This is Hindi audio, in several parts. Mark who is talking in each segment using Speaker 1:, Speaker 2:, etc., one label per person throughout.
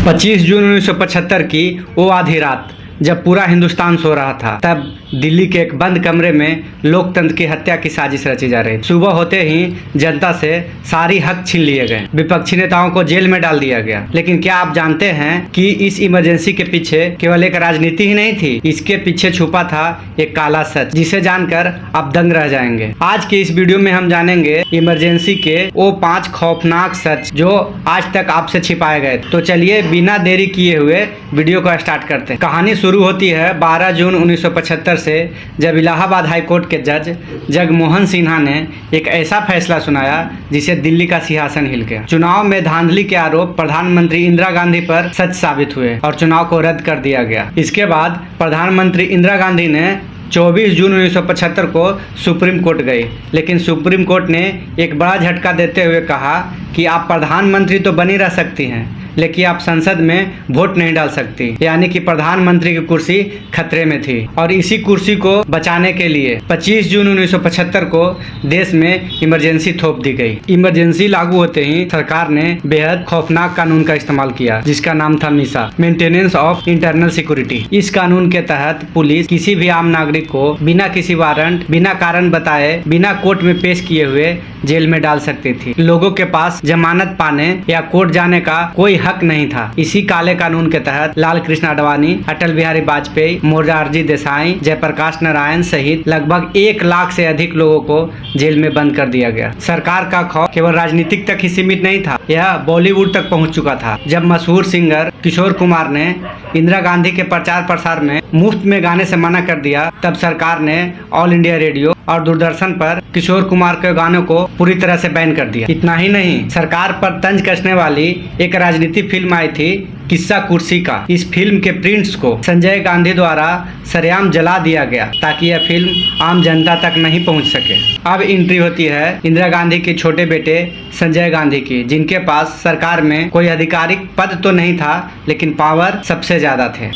Speaker 1: 25 जून 1975 की वो आधी रात जब पूरा हिंदुस्तान सो रहा था, तब दिल्ली के एक बंद कमरे में लोकतंत्र की हत्या की साजिश रची जा रही थी। सुबह होते ही जनता से सारी हक छीन लिए गए, विपक्षी नेताओं को जेल में डाल दिया गया। लेकिन क्या आप जानते हैं कि इस इमरजेंसी के पीछे केवल एक राजनीति ही नहीं थी, इसके पीछे छुपा था एक काला सच, जिसे जानकर आप दंग रह जाएंगे। आज के इस वीडियो में हम जानेंगे इमरजेंसी के वो 5 खौफनाक सच जो आज तक आपसे छिपाए गए। तो चलिए बिना देरी किए हुए वीडियो को स्टार्ट करते हैं। कहानी शुरू होती है 12 जून 1975 से, जब इलाहाबाद हाईकोर्ट के जज जगमोहन सिन्हा ने एक ऐसा फैसला सुनाया जिसे दिल्ली का सिंहासन हिल गया। चुनाव में धांधली के आरोप प्रधानमंत्री इंदिरा गांधी पर सच साबित हुए और चुनाव को रद्द कर दिया गया। इसके बाद प्रधानमंत्री इंदिरा गांधी ने 24 जून 1975 को सुप्रीम कोर्ट गई, लेकिन सुप्रीम कोर्ट ने एक बड़ा झटका देते हुए कहा कि आप प्रधानमंत्री तो बनी रह सकती हैं, लेकिन आप संसद में वोट नहीं डाल सकती। यानी कि प्रधानमंत्री की कुर्सी खतरे में थी और इसी कुर्सी को बचाने के लिए 25 जून 1975 को देश में इमरजेंसी थोप दी गई। इमरजेंसी लागू होते ही सरकार ने बेहद खौफनाक कानून का इस्तेमाल किया, जिसका नाम था Misa, maintenance of internal security. इस कानून के तहत पुलिस किसी भी आम नागरिक को बिना किसी वारंट, बिना कारण बताए, बिना कोर्ट में पेश किए हुए जेल में डाल सकती थी। लोगों के पास जमानत पाने या कोर्ट जाने का कोई हक नहीं था। इसी काले कानून के तहत लाल कृष्ण आडवाणी, अटल बिहारी वाजपेयी, मोरारजी देसाई, जयप्रकाश नारायण सहित लगभग 1 लाख से अधिक लोगों को जेल में बंद कर दिया गया। सरकार का खौफ केवल राजनीतिक तक ही सीमित नहीं था, यह बॉलीवुड तक पहुंच चुका था। जब मशहूर सिंगर किशोर कुमार ने इंदिरा गांधी के प्रचार प्रसार में मुफ्त में गाने से मना कर दिया, तब सरकार ने ऑल इंडिया रेडियो और दूरदर्शन पर किशोर कुमार के गानों को पूरी तरह से बैन कर दिया। इतना ही नहीं, सरकार पर तंज कसने वाली एक राजनीति फिल्म आई थी, किस्सा कुर्सी का। इस फिल्म के प्रिंट्स को संजय गांधी द्वारा सरेआम जला दिया गया ताकि यह फिल्म आम जनता तक नहीं पहुंच सके। अब एंट्री होती है इंदिरा गांधी के छोटे बेटे संजय गांधी की, जिनके पास सरकार में कोई आधिकारिक पद तो नहीं था, लेकिन पावर सबसे ज्यादा थे।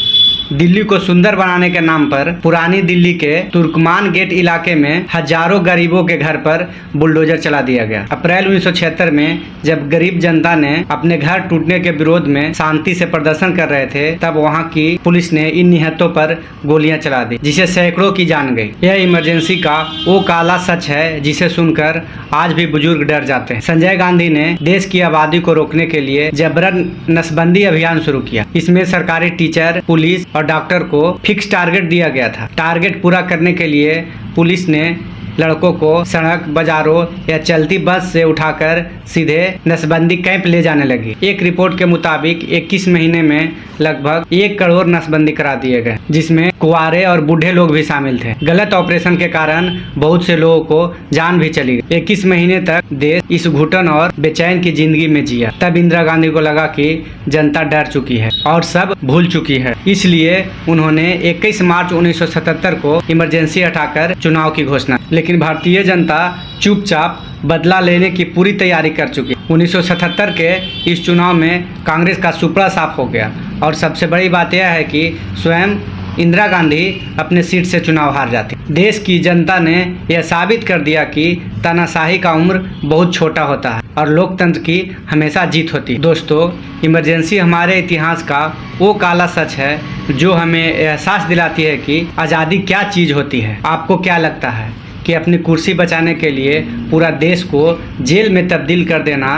Speaker 1: दिल्ली को सुंदर बनाने के नाम पर पुरानी दिल्ली के तुर्कमान गेट इलाके में हजारों गरीबों के घर पर बुलडोजर चला दिया गया। अप्रैल 1976 में जब गरीब जनता ने अपने घर टूटने के विरोध में शांति से प्रदर्शन कर रहे थे, तब वहां की पुलिस ने इन निहत्तों पर गोलियां चला दी, जिसे सैकड़ों की जान गई। यह इमरजेंसी का वो काला सच है जिसे सुनकर आज भी बुजुर्ग डर जाते हैं। संजय गांधी ने देश की आबादी को रोकने के लिए जबरन नसबंदी अभियान शुरू किया। इसमें सरकारी टीचर, पुलिस और डॉक्टर को फिक्स टारगेट दिया गया था। टारगेट पूरा करने के लिए पुलिस ने लड़कों को सड़क, बाजारों या चलती बस से उठाकर सीधे नसबंदी कैंप ले जाने लगी। एक रिपोर्ट के मुताबिक 21 महीने में लगभग 1 करोड़ नसबंदी करा दिए गए, जिसमें कुंवारे और बूढ़े लोग भी शामिल थे। गलत ऑपरेशन के कारण बहुत से लोगों को जान भी चली गई। 21 महीने तक देश इस घुटन और बेचैन की जिंदगी में जिया। तब इंदिरा गांधी को लगा कि जनता डर चुकी है और सब भूल चुकी है, इसलिए उन्होंने 21 मार्च 1977 को इमरजेंसी हटाकर चुनाव की घोषणा। लेकिन भारतीय जनता चुपचाप बदला लेने की पूरी तैयारी कर चुकी। 1977 के इस चुनाव में कांग्रेस का सुपड़ा साफ हो गया और सबसे बड़ी बात यह है कि स्वयं इंदिरा गांधी अपने सीट से चुनाव हार जाती। देश की जनता ने यह साबित कर दिया कि तानाशाही का उम्र बहुत छोटा होता है और लोकतंत्र की हमेशा जीत होती है। दोस्तों, इमरजेंसी हमारे इतिहास का वो काला सच है जो हमें एहसास दिलाती है कि आज़ादी क्या चीज़ होती है। आपको क्या लगता है कि अपनी कुर्सी बचाने के लिए पूरा देश को जेल में तब्दील कर देना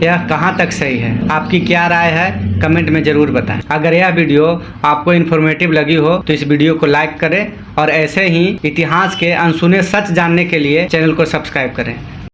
Speaker 1: यह कहां तक सही है? आपकी क्या राय है, कमेंट में ज़रूर बताएं। अगर यह वीडियो आपको इन्फॉर्मेटिव लगी हो तो इस वीडियो को लाइक करें और ऐसे ही इतिहास के अनसुने सच जानने के लिए चैनल को सब्सक्राइब करें।